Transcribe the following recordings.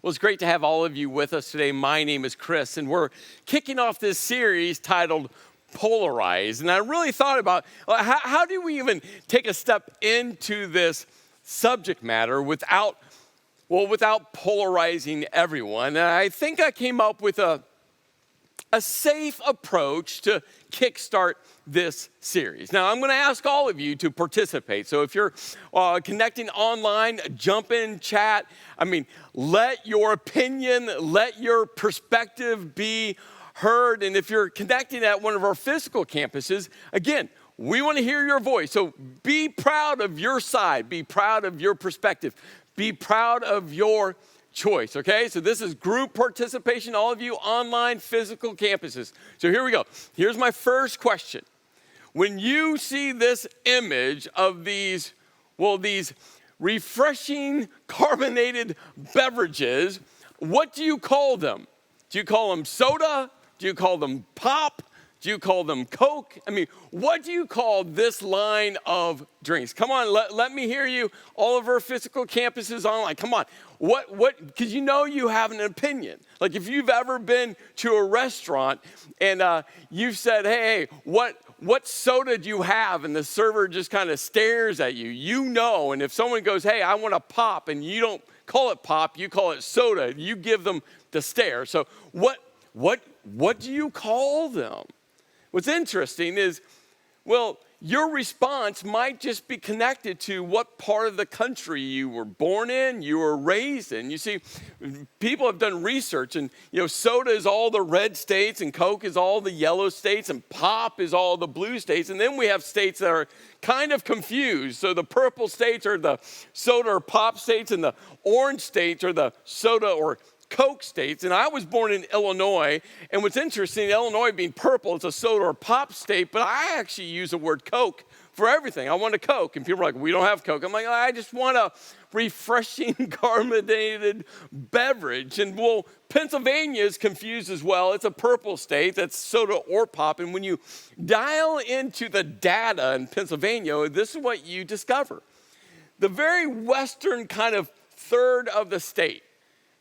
Well, it's great to have all of you with us today. My name is Chris, and we're kicking off this series titled Polarized. And I really thought about how do we even take a step into this subject matter without polarizing everyone. And I think I came up with a safe approach to kickstart this series. Now, I'm going to ask all of you to participate. So if you're connecting online, jump in, chat. Let your opinion, let your perspective be heard. And if you're connecting at one of our physical campuses, again, we want to hear your voice. So be proud of your side. Be proud of your perspective. Be proud of your choice, okay? So this is group participation, all of you online physical campuses. So here we go. Here's my first question. When you see this image of these refreshing carbonated beverages, what do you call them? Do you call them soda? Do you call them pop? Do you call them Coke? What do you call this line of drinks? Come on, let me hear you. All of our physical campuses online. Come on. What? Because you have an opinion. Like if you've ever been to a restaurant and you've said, hey, what soda do you have? And the server just kind of stares at you. And if someone goes, hey, I want a pop, and you don't call it pop, you call it soda, you give them the stare. So what do you call them? What's interesting is, your response might just be connected to what part of the country you were born in, you were raised in. You see, people have done research, and soda is all the red states, and Coke is all the yellow states, and pop is all the blue states. And then we have states that are kind of confused. So the purple states are the soda or pop states, and the orange states are the soda or Coke states. And I was born in Illinois, and what's interesting, Illinois being purple, it's a soda or pop state, but I actually use the word Coke for everything. I want a Coke, and people are like, we don't have Coke. I'm like, I just want a refreshing carbonated beverage. And Pennsylvania is confused as well. It's a purple state, that's soda or pop, and when you dial into the data in Pennsylvania, this is what you discover. The very western kind of third of the state,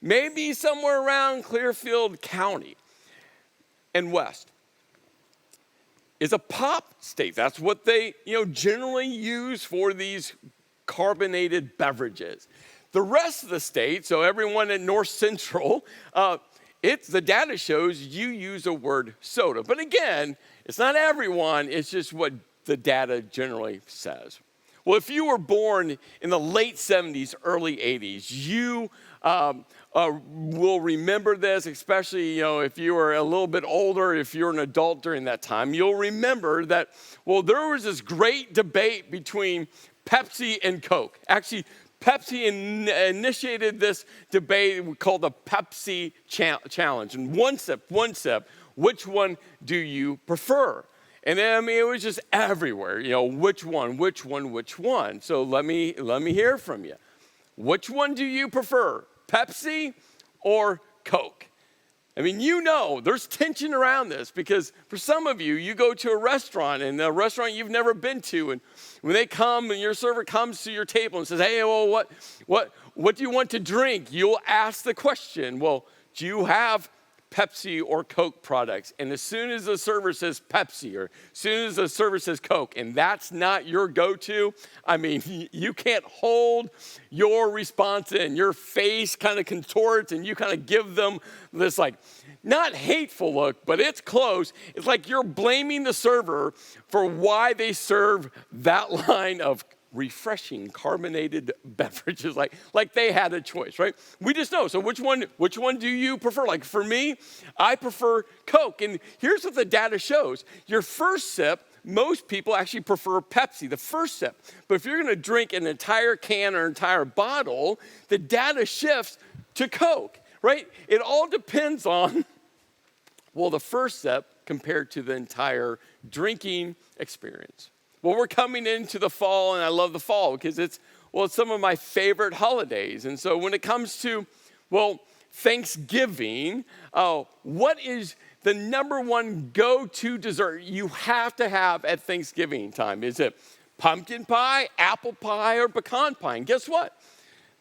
maybe somewhere around Clearfield County and west, is a pop state. That's what they, generally use for these carbonated beverages. The rest of the state, so everyone in North Central, the data shows you use the word soda. But again, it's not everyone, it's just what the data generally says. Well, if you were born in the late 70s, early 80s, you will remember this, especially, if you were a little bit older, if you're an adult during that time, you'll remember that, there was this great debate between Pepsi and Coke. Actually, Pepsi initiated this debate called the Pepsi Challenge. And one sip, which one do you prefer? And it was just everywhere, which one? So let me hear from you. Which one do you prefer, Pepsi or Coke? There's tension around this because for some of you, you go to a restaurant and a restaurant you've never been to, and when they come and your server comes to your table and says, hey, what do you want to drink? You'll ask the question, do you have Pepsi or Coke products? And as soon as the server says Pepsi or as soon as the server says Coke, and that's not your go-to, you can't hold your response in. Your face kind of contorts and you kind of give them this not hateful look, but it's close. It's like you're blaming the server for why they serve that line of refreshing carbonated beverages, like they had a choice, right? We just know. So which one do you prefer? Like for me, I prefer Coke. And here's what the data shows. Your first sip, most people actually prefer Pepsi, the first sip. But if you're going to drink an entire can or entire bottle, the data shifts to Coke, right? It all depends on, the first sip compared to the entire drinking experience. We're coming into the fall, and I love the fall because it's some of my favorite holidays. And so when it comes to, Thanksgiving, what is the number one go-to dessert you have to have at Thanksgiving time? Is it pumpkin pie, apple pie, or pecan pie? And guess what?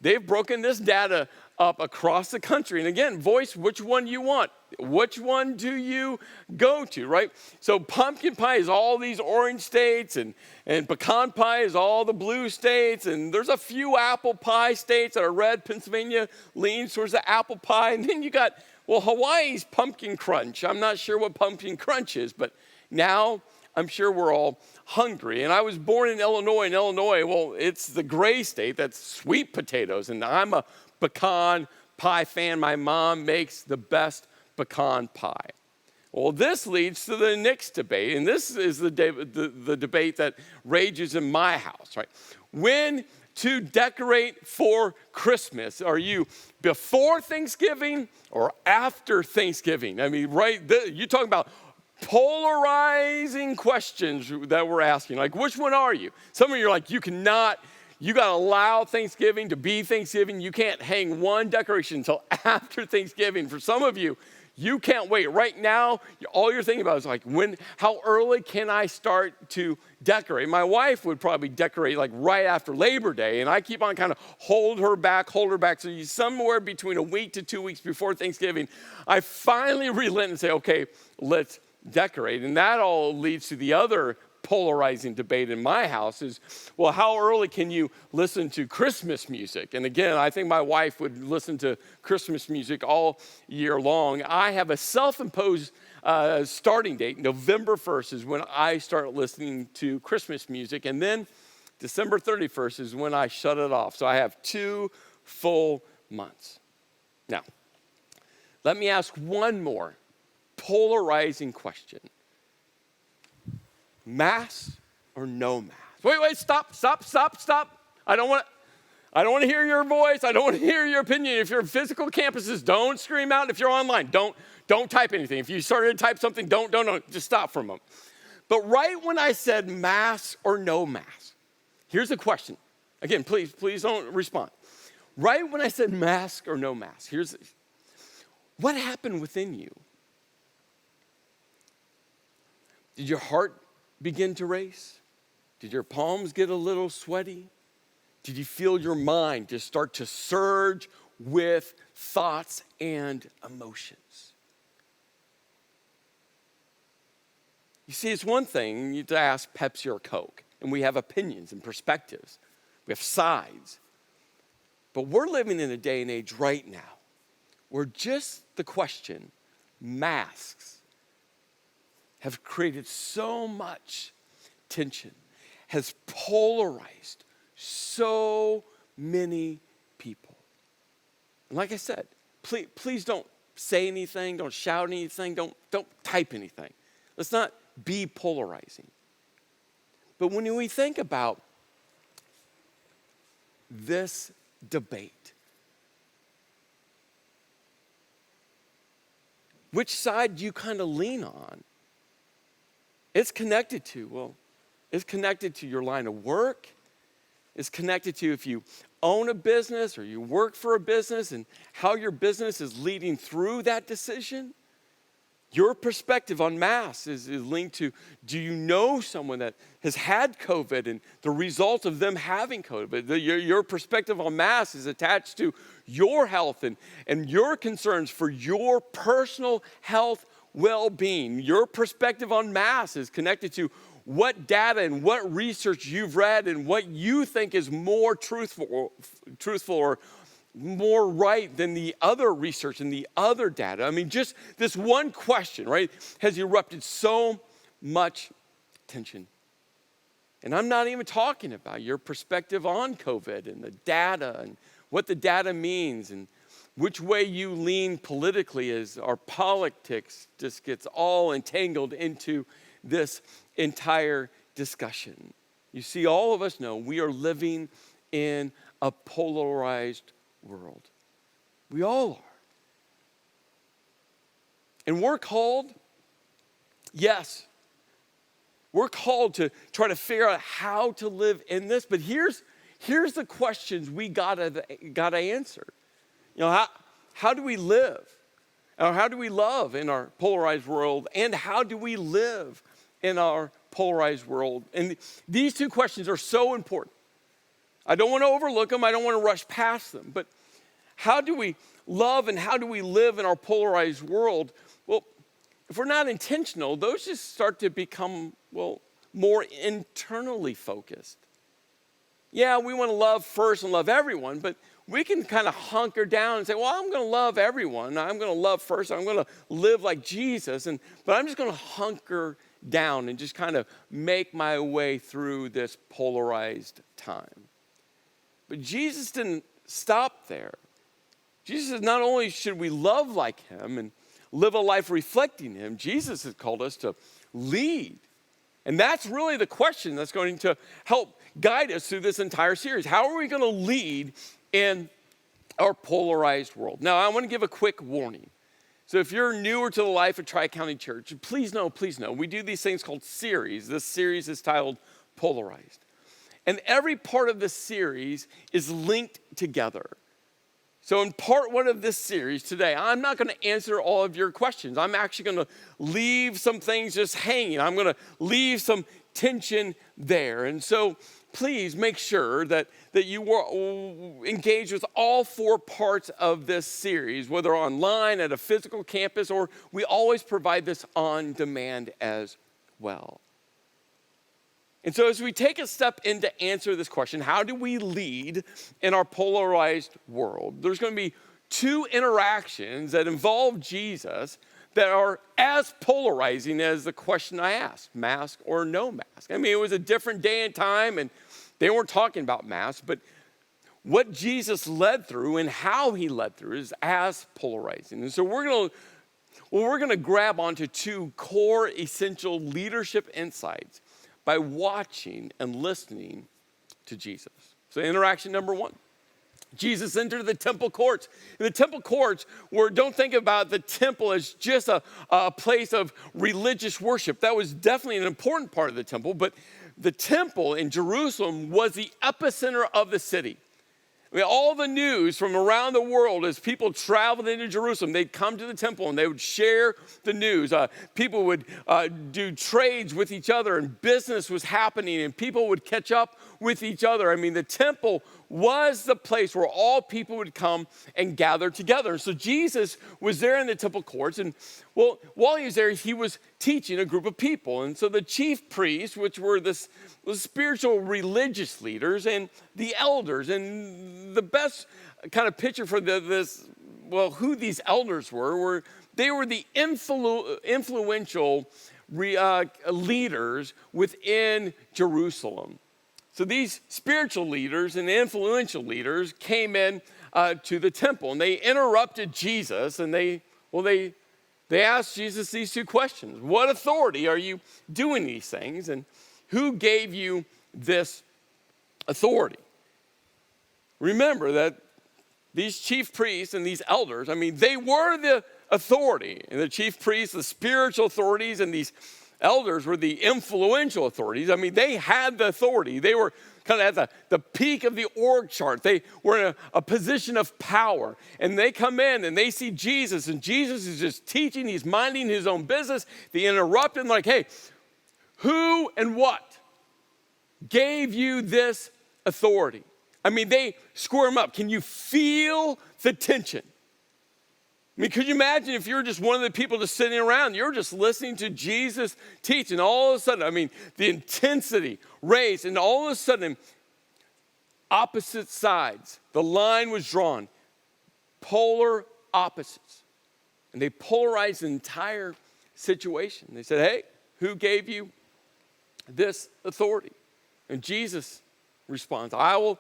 They've broken this data up across the country. And again, voice which one you want. Which one do you go to, right? So pumpkin pie is all these orange states, and pecan pie is all the blue states, and there's a few apple pie states that are red. Pennsylvania leans towards the apple pie. And then you got, well, Hawaii's pumpkin crunch. I'm not sure what pumpkin crunch is, but now I'm sure we're all hungry. And I was born in Illinois. In Illinois, well, it's the gray state that's sweet potatoes, and I'm a pecan pie fan. My mom makes the best pecan pie. Well, this leads to the next debate, and this is the debate that rages in my house, right? When to decorate for Christmas. Are you before Thanksgiving or after Thanksgiving? I mean, right, you're talking about polarizing questions that we're asking. Like, which one are you? Some of you are like, you got to allow Thanksgiving to be Thanksgiving. You can't hang one decoration until after Thanksgiving. For some of you, you can't wait. Right now, all you're thinking about is like, how early can I start to decorate? My wife would probably decorate like right after Labor Day, and I keep on kind of hold her back. So somewhere between a week to 2 weeks before Thanksgiving, I finally relent and say, okay, let's decorate. And that all leads to the other polarizing debate in my house is, well, how early can you listen to Christmas music? And again, I think my wife would listen to Christmas music all year long. I have a self-imposed starting date. November 1st is when I start listening to Christmas music, and then December 31st is when I shut it off. So I have 2 full months. Now, let me ask one more polarizing question. Mask or no mask? Wait, stop. I don't want to hear your voice. I don't want to hear your opinion. If you're in physical campuses, don't scream out. If you're online, don't type anything. If you started to type something, don't. Just stop for a moment. But right when I said mask or no mask, here's the question. Again, please don't respond. Right when I said mask or no mask, what happened within you? Did your heart begin to race? Did your palms get a little sweaty? Did you feel your mind just start to surge with thoughts and emotions? You see, it's one thing to ask Pepsi or Coke, and we have opinions and perspectives. We have sides. But we're living in a day and age right now where just the question, masks, have created so much tension, has polarized so many people. And like I said, please don't say anything, don't shout anything, don't type anything. Let's not be polarizing. But when we think about this debate, which side do you kind of lean on? It's connected to your line of work. It's connected to if you own a business or you work for a business and how your business is leading through that decision. Your perspective on masks is linked to, do you know someone that has had COVID and the result of them having COVID? Your perspective on masks is attached to your health and your concerns for your personal health well-being. Your perspective on masks is connected to what data and what research you've read and what you think is more truthful or more right than the other research and the other data. I mean, just this one question, right, has erupted so much tension. And I'm not even talking about your perspective on COVID and the data and what the data means and which way you lean politically as our politics just gets all entangled into this entire discussion. You see, all of us know we are living in a polarized world. We all are. And we're called, yes, we're called to try to figure out how to live in this, but here's the questions we gotta answer. You know, how do we live? Or how do we love in our polarized world? And how do we live in our polarized world? And these two questions are so important. I don't want to overlook them. I don't want to rush past them. But how do we love and how do we live in our polarized world? Well, if we're not intentional, those just start to become, well, more internally focused. Yeah, we want to love first and love everyone, but we can kind of hunker down and say, well, I'm going to love everyone. I'm going to love first. I'm going to live like Jesus. But I'm just going to hunker down and just kind of make my way through this polarized time. But Jesus didn't stop there. Jesus said not only should we love like him and live a life reflecting him, Jesus has called us to lead. And that's really the question that's going to help guide us through this entire series. How are we going to lead in our polarized world? Now, I want to give a quick warning. So if you're newer to the life of Tri-County Church, please know, we do these things called series. This series is titled Polarized. And every part of the series is linked together. So in part one of this series today, I'm not going to answer all of your questions. I'm actually going to leave some things just hanging. I'm going to leave some tension there. And so please make sure that you will engage with all four parts of this series, whether online, at a physical campus, or we always provide this on demand as well. And so as we take a step in to answer this question, how do we lead in our polarized world? There's going to be two interactions that involve Jesus that are as polarizing as the question I asked, mask or no mask. I mean, it was a different day and time, and they weren't talking about masks, but what Jesus led through and how he led through is as polarizing. And so we're going to grab onto two core essential leadership insights by watching and listening to Jesus. So interaction number one, Jesus entered the temple courts. And the temple courts don't think about the temple as just a place of religious worship. That was definitely an important part of the temple, but the temple in Jerusalem was the epicenter of the city. I mean, all the news from around the world, as people traveled into Jerusalem, they'd come to the temple and they would share the news. People would do trades with each other, and business was happening, and people would catch up with each other. I mean, the temple was the place where all people would come and gather together. And so Jesus was there in the temple courts, and well, while he was there, he was teaching a group of people. And so the chief priests, which were the spiritual religious leaders, and the elders, and the best kind of picture for who these elders were they were the influential leaders within Jerusalem. So these spiritual leaders and influential leaders came in to the temple, and they interrupted Jesus, and they asked Jesus these two questions. What authority are you doing these things, and who gave you this authority? Remember that these chief priests and these elders, I mean, they were the authority. And the chief priests, the spiritual authorities, and these elders were the influential authorities. I mean, they had the authority. They were kind of at the peak of the org chart. They were in a position of power. And they come in and they see Jesus, and Jesus is just teaching. He's minding his own business. They interrupt him like, hey, who and what gave you this authority? I mean, they square him up. Can you feel the tension? I mean, could you imagine if you were just one of the people just sitting around, you're just listening to Jesus teach, and all of a sudden, I mean, the intensity raised, and all of a sudden, opposite sides, the line was drawn, polar opposites. And they polarized the entire situation. They said, hey, who gave you this authority? And Jesus responds, I will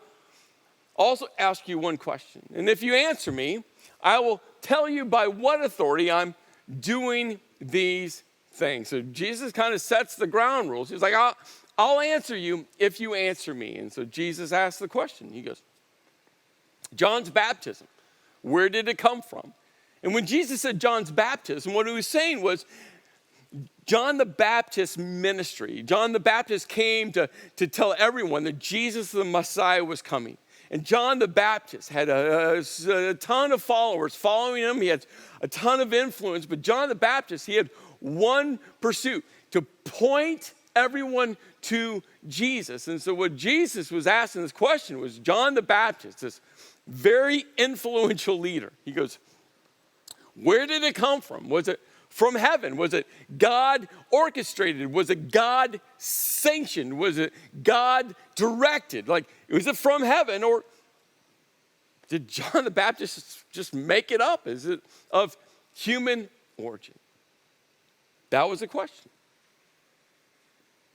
also ask you one question. And if you answer me, I will tell you by what authority I'm doing these things. So Jesus kind of sets the ground rules. He's like, I'll answer you if you answer me. And so Jesus asks the question. He goes, John's baptism, where did it come from? And when Jesus said John's baptism, what he was saying was John the Baptist's ministry. John the Baptist came to tell everyone that Jesus the Messiah was coming. And John the Baptist had a ton of followers following him. He had a ton of influence. But John the Baptist, he had one pursuit, to point everyone to Jesus. And so what Jesus was asking this question was, John the Baptist, this very influential leader. He goes, where did it come from? Was it from heaven? Was it God orchestrated? Was it God sanctioned? Was it God directed? Like, was it from heaven, or did John the Baptist just make it up? Is it of human origin? That was the question.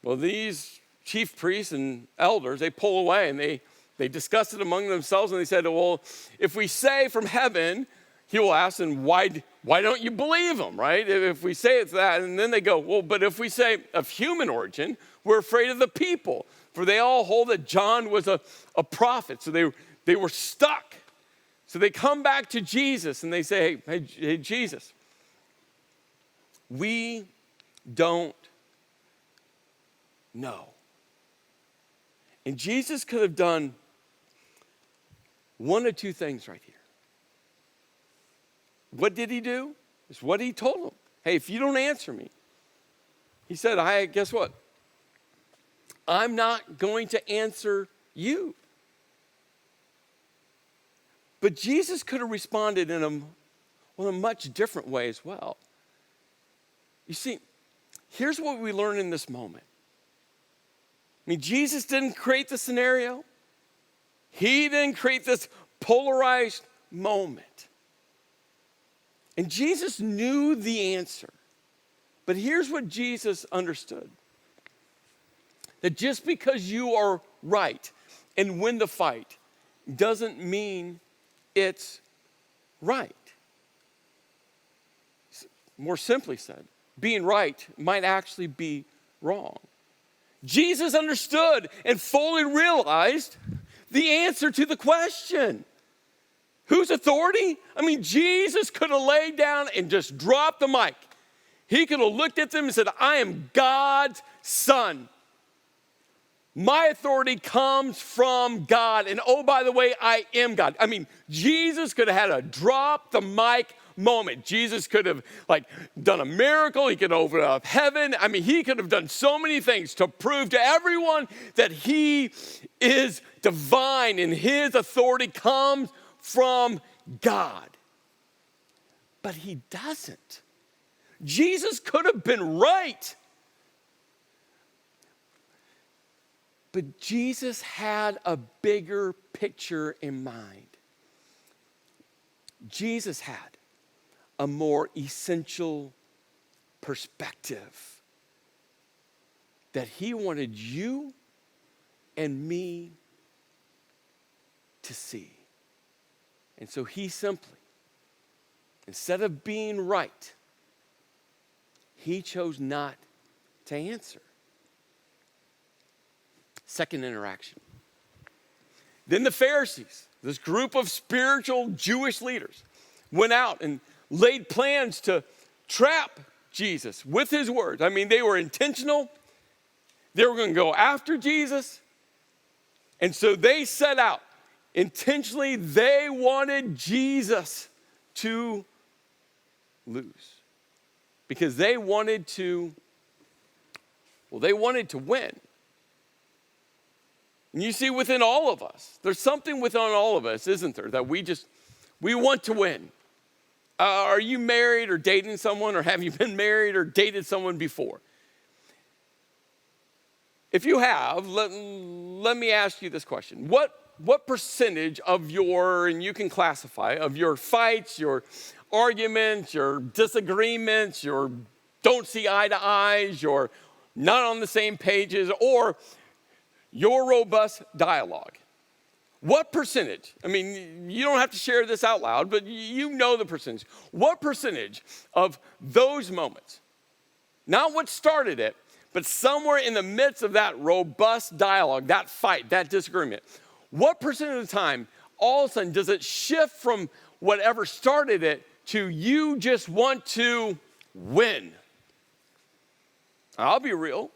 Well, these chief priests and elders, they pull away and they discussed it among themselves, and they said, well, if we say from heaven, he will ask, and why don't you believe him, right? If we say it's that, and then they go, well, but if we say of human origin, we're afraid of the people, for they all hold that John was a prophet. So they were stuck. So they come back to Jesus and they say, hey, Jesus, we don't know. And Jesus could have done one of two things right here. What did he do? It's what he told them. Hey, if you don't answer me, he said, guess what? I'm not going to answer you. But Jesus could have responded in a much different way as well. You see, here's what we learn in this moment. I mean, Jesus didn't create the scenario. He didn't create this polarized moment. And Jesus knew the answer. But here's what Jesus understood. That just because you are right and win the fight doesn't mean it's right. More simply said, being right might actually be wrong. Jesus understood and fully realized the answer to the question. Whose authority? I mean, Jesus could have laid down and just dropped the mic. He could have looked at them and said, I am God's son. My authority comes from God. And oh, by the way, I am God. I mean, Jesus could have had a drop the mic moment. Jesus could have done a miracle. He could have opened up heaven. I mean, he could have done so many things to prove to everyone that he is divine and his authority comes from God. But he doesn't. Jesus could have been right. But Jesus had a bigger picture in mind. Jesus had a more essential perspective that he wanted you and me to see. And so he simply, instead of being right, he chose not to answer. Second interaction. Then the Pharisees, this group of spiritual Jewish leaders, went out and laid plans to trap Jesus with his words. I mean, they were intentional. They were going to go after Jesus. And so they set out. Intentionally, they wanted Jesus to lose. Because they wanted to win. And you see, within all of us, there's something within all of us, isn't there, that we want to win. Are you married or dating someone, or have you been married or dated someone before? If you have, let me ask you this question. What percentage of and you can classify, of your fights, your arguments, your disagreements, your don't see eye to eyes, your not on the same pages, or your robust dialogue? What percentage? I mean, you don't have to share this out loud, but you know the percentage. What percentage of those moments, not what started it, but somewhere in the midst of that robust dialogue, that fight, that disagreement, what percent of the time, all of a sudden, does it shift from whatever started it to you just want to win? I'll be real.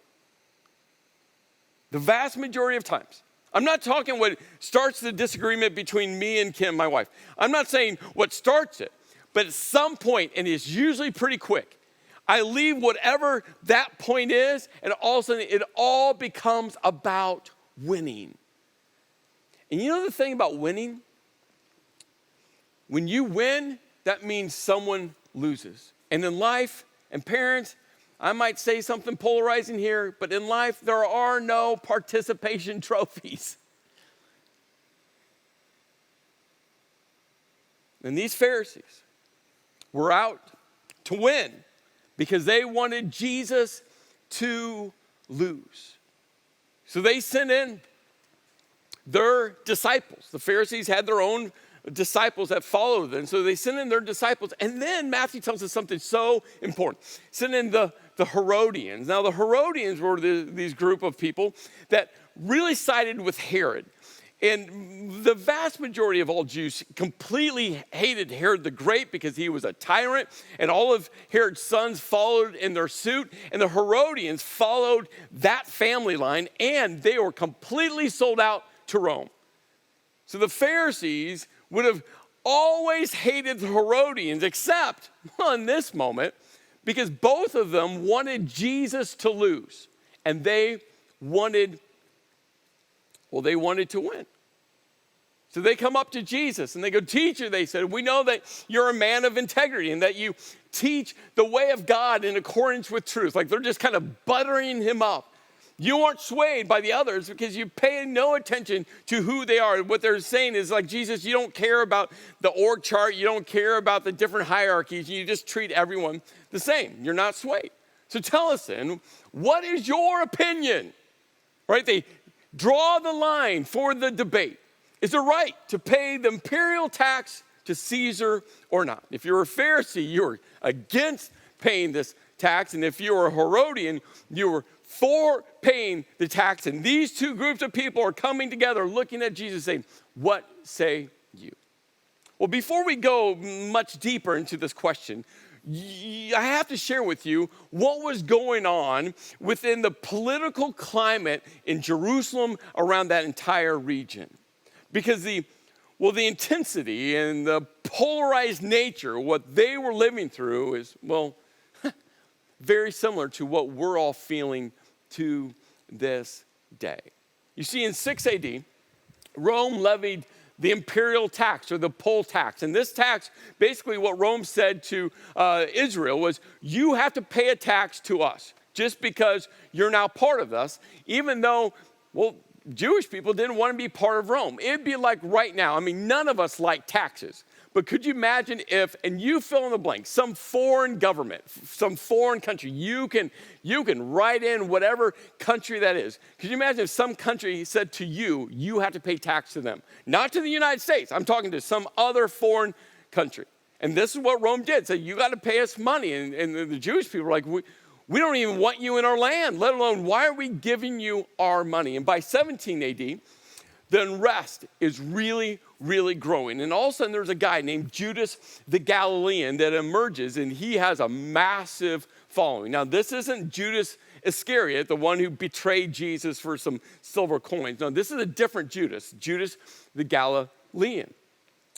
The vast majority of times, I'm not talking what starts the disagreement between me and Kim, my wife. I'm not saying what starts it, but at some point, and it's usually pretty quick, I leave whatever that point is, and all of a sudden, it all becomes about winning. And you know the thing about winning? when you win, that means someone loses. And in life, and parents, I might say something polarizing here, but in life, there are no participation trophies. And these Pharisees were out to win because they wanted Jesus to lose. So they sent in their disciples. The Pharisees had their own disciples that followed them. So they sent in their disciples. And then Matthew tells us something so important. Sent in the Herodians. Now the Herodians were these group of people that really sided with Herod. And the vast majority of all Jews completely hated Herod the Great because he was a tyrant, and all of Herod's sons followed in their suit, and the Herodians followed that family line, and they were completely sold out to Rome. So the Pharisees would have always hated the Herodians, except in this moment, because both of them wanted Jesus to lose, and they wanted to win. So they come up to Jesus and they go, "Teacher," they said, "we know that you're a man of integrity and that you teach the way of God in accordance with truth." Like they're just kind of buttering him up. "You aren't swayed by the others because you pay no attention to who they are." What they're saying is like, "Jesus, you don't care about the org chart. You don't care about the different hierarchies. You just treat everyone the same. You're not swayed. So tell us then, what is your opinion?" Right? They draw the line for the debate. Is it right to pay the imperial tax to Caesar or not? If you're a Pharisee, you're against paying this tax. And if you're a Herodian, you're for paying the tax. And these two groups of people are coming together looking at Jesus saying, "What say you?" Well, before we go much deeper into this question, I have to share with you what was going on within the political climate in Jerusalem around that entire region. Because the intensity and the polarized nature, what they were living through is, very similar to what we're all feeling to this day. You see, in 6 AD, Rome levied the imperial tax or the poll tax. And this tax, basically what Rome said to Israel was, you have to pay a tax to us just because you're now part of us, even though, Jewish people didn't want to be part of Rome. It'd be like right now, none of us like taxes. But could you imagine if, and you fill in the blank, some foreign government, some foreign country, you can write in whatever country that is. Could you imagine if some country said to you, you have to pay tax to them? Not to the United States. I'm talking to some other foreign country. And this is what Rome did. So you got to pay us money. And the Jewish people were like, we don't even want you in our land, let alone why are we giving you our money? And by 17 AD, the unrest is really, really growing. And all of a sudden, there's a guy named Judas the Galilean that emerges, and he has a massive following. Now, this isn't Judas Iscariot, the one who betrayed Jesus for some silver coins. No, this is a different Judas, Judas the Galilean.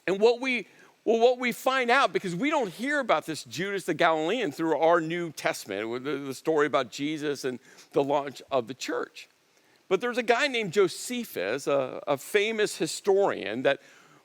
And what we find out, because we don't hear about this Judas the Galilean through our New Testament, the story about Jesus and the launch of the church. But there's a guy named Josephus, a famous historian that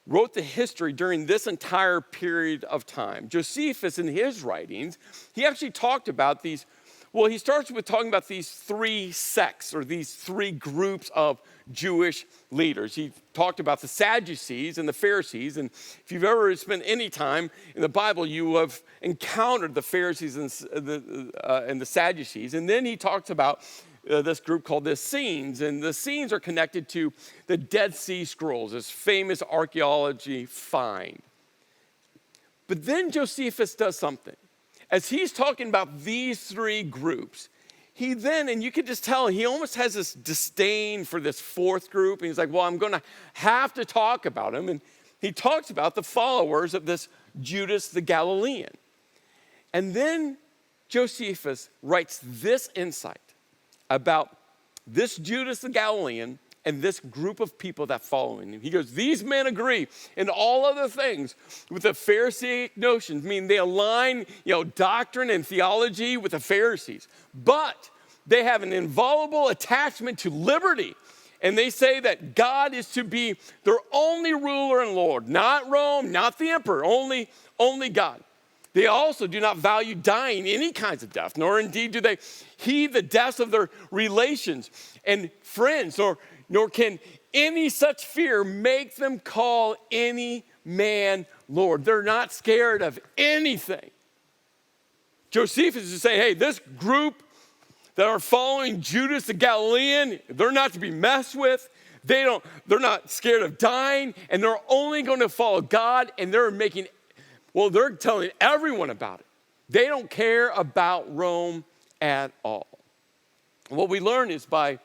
wrote the history during this entire period of time. Josephus, in his writings, he actually talked about these, he starts with talking about these three sects or these three groups of Jewish leaders. He talked about the Sadducees and the Pharisees, and if you've ever spent any time in the Bible, you have encountered the Pharisees and the Sadducees. And then he talks about this group called the Essenes, and the Essenes are connected to the Dead Sea Scrolls, this famous archaeology find. But then Josephus does something. As he's talking about these three groups, he then, and you can just tell, he almost has this disdain for this fourth group, and he's like, I'm going to have to talk about him. And he talks about the followers of this Judas the Galilean. And then Josephus writes this insight about this Judas the Galilean and this group of people that follow him. He goes, these men agree in all other things with the Pharisaic notions. They align, doctrine and theology with the Pharisees. But they have an inviolable attachment to liberty and they say that God is to be their only ruler and Lord, not Rome, not the emperor, only God. They also do not value dying any kinds of death, nor indeed do they heed the deaths of their relations and friends, nor can any such fear make them call any man Lord. They're not scared of anything. Josephus is saying, hey, this group that are following Judas the Galilean, they're not to be messed with. They're not scared of dying, and they're only going to follow God, and they're telling everyone about it. They don't care about Rome at all. What we learn is by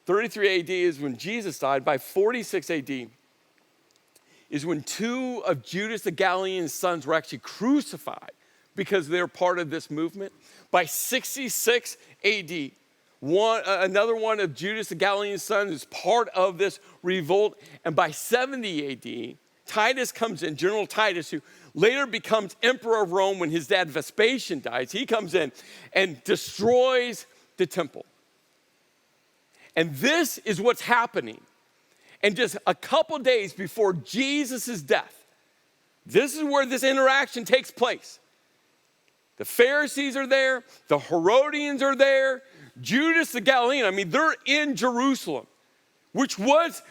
33 AD is when Jesus died. By 46 AD is when two of Judas the Galilean's sons were actually crucified because they're part of this movement. By 66 AD, another one of Judas the Galilean's sons is part of this revolt. And by 70 AD, Titus comes in, General Titus, who later becomes emperor of Rome when his dad Vespasian dies. He comes in and destroys the temple. And this is what's happening. And just a couple days before Jesus' death, this is where this interaction takes place. The Pharisees are there, the Herodians are there, Judas the Galilean, they're in Jerusalem, which was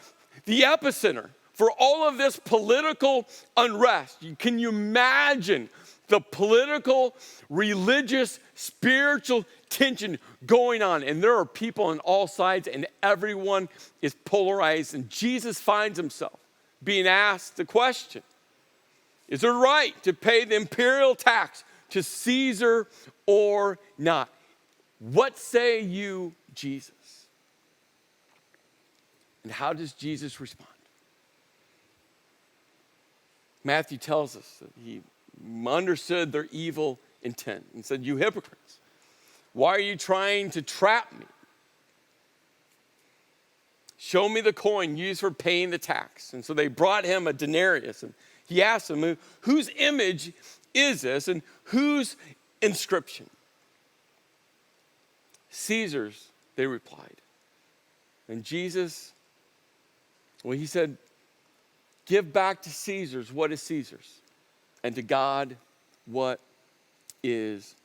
the epicenter for all of this political unrest. Can you imagine the political, religious, spiritual tension going on? And there are people on all sides, and everyone is polarized. And Jesus finds himself being asked the question, is it right to pay the imperial tax to Caesar or not? What say you, Jesus? And how does Jesus respond? Matthew tells us that he understood their evil intent and said, you hypocrites, why are you trying to trap me? Show me the coin used for paying the tax. And so they brought him a denarius, and he asked them, whose image is this and whose inscription? Caesar's, they replied. And Jesus, he said, give back to Caesar's what is Caesar's, and to God what is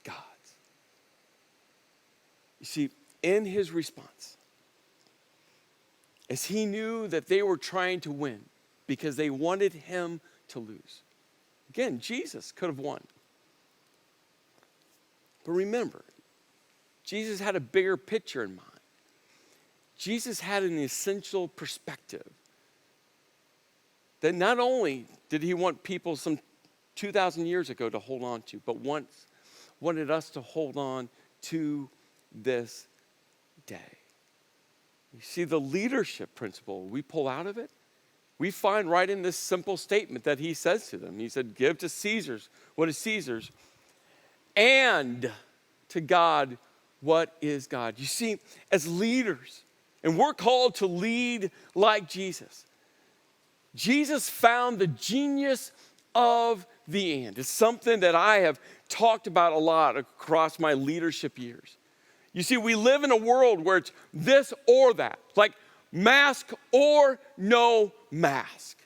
God's. You see, in his response, as he knew that they were trying to win because they wanted him to lose. Again, Jesus could have won. But remember, Jesus had a bigger picture in mind. Jesus had an essential perspective that not only did he want people some 2,000 years ago to hold on to, but wanted us to hold on to this day. You see, the leadership principle we pull out of it, we find right in this simple statement that he says to them. He said, give to Caesar's what is Caesar's, and to God what is God. You see, as leaders, and we're called to lead like Jesus. Jesus found the genius of the and. It's something that I have talked about a lot across my leadership years. You see, we live in a world where it's this or that, like mask or no mask.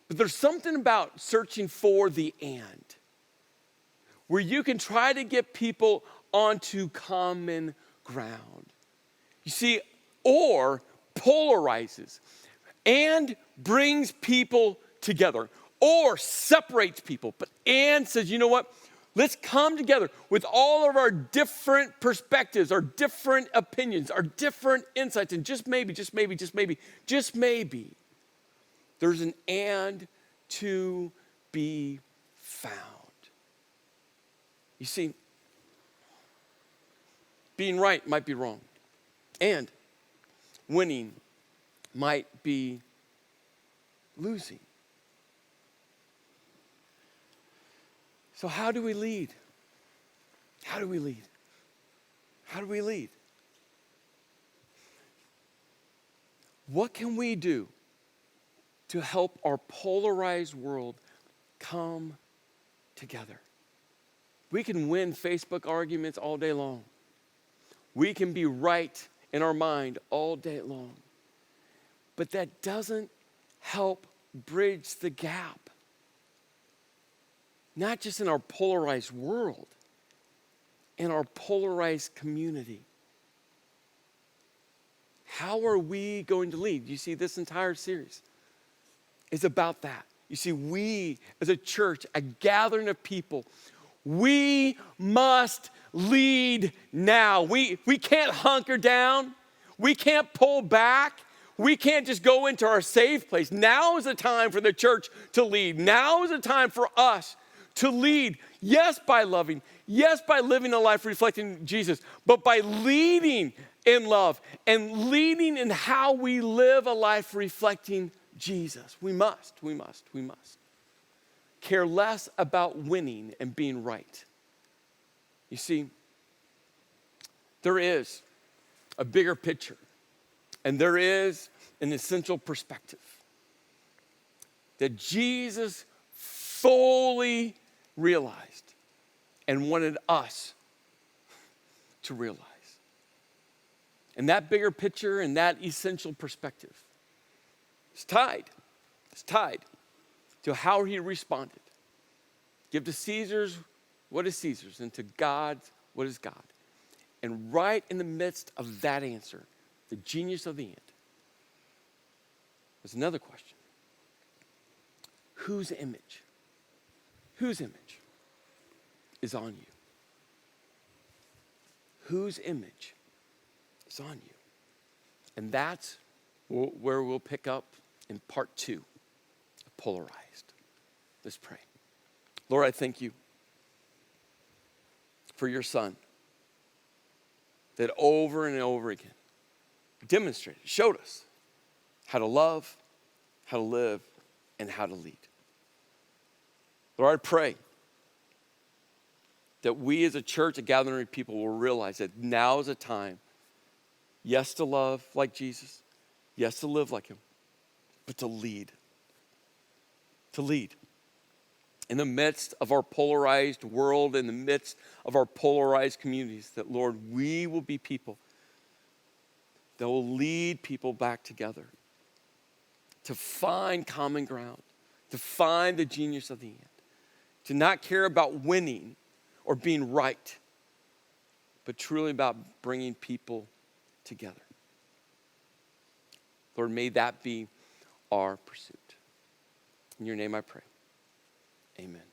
But there's something about searching for the and, where you can try to get people onto common ground. You see, or polarizes and brings people together, or separates people. But and says, you know what? Let's come together with all of our different perspectives, our different opinions, our different insights, and just maybe, there's an and to be found. You see, being right might be wrong, and winning might be losing. So how do we lead? How do we lead? How do we lead? What can we do to help our polarized world come together? We can win Facebook arguments all day long. We can be right in our mind all day long. But that doesn't help bridge the gap. Not just in our polarized world, in our polarized community. How are we going to lead? You see, this entire series is about that. You see, we as a church, a gathering of people, we must lead now. We can't hunker down. We can't pull back. We can't just go into our safe place. Now is the time for the church to lead. Now is the time for us to lead. Yes, by loving. Yes, by living a life reflecting Jesus. But by leading in love and leading in how we live a life reflecting Jesus. We must care less about winning and being right. You see, there is a bigger picture, and there is an essential perspective that Jesus fully realized and wanted us to realize. And that bigger picture and that essential perspective is tied to how he responded. Give to Caesar's what is Caesar's, and to God what is God. And right in the midst of that answer, the genius of the end, there's another question. Whose image is on you? Whose image is on you? And that's where we'll pick up in part 2 of Polarized. Let's pray. Lord, I thank you for your Son that over and over again demonstrated, showed us how to love, how to live, and how to lead. Lord, I pray that we as a church, a gathering of people, will realize that now is a time, yes, to love like Jesus, yes, to live like him, but to lead. To lead. In the midst of our polarized world, in the midst of our polarized communities, that, Lord, we will be people that will lead people back together to find common ground, to find the genius of the end, to not care about winning or being right, but truly about bringing people together. Lord, may that be our pursuit. In your name I pray. Amen.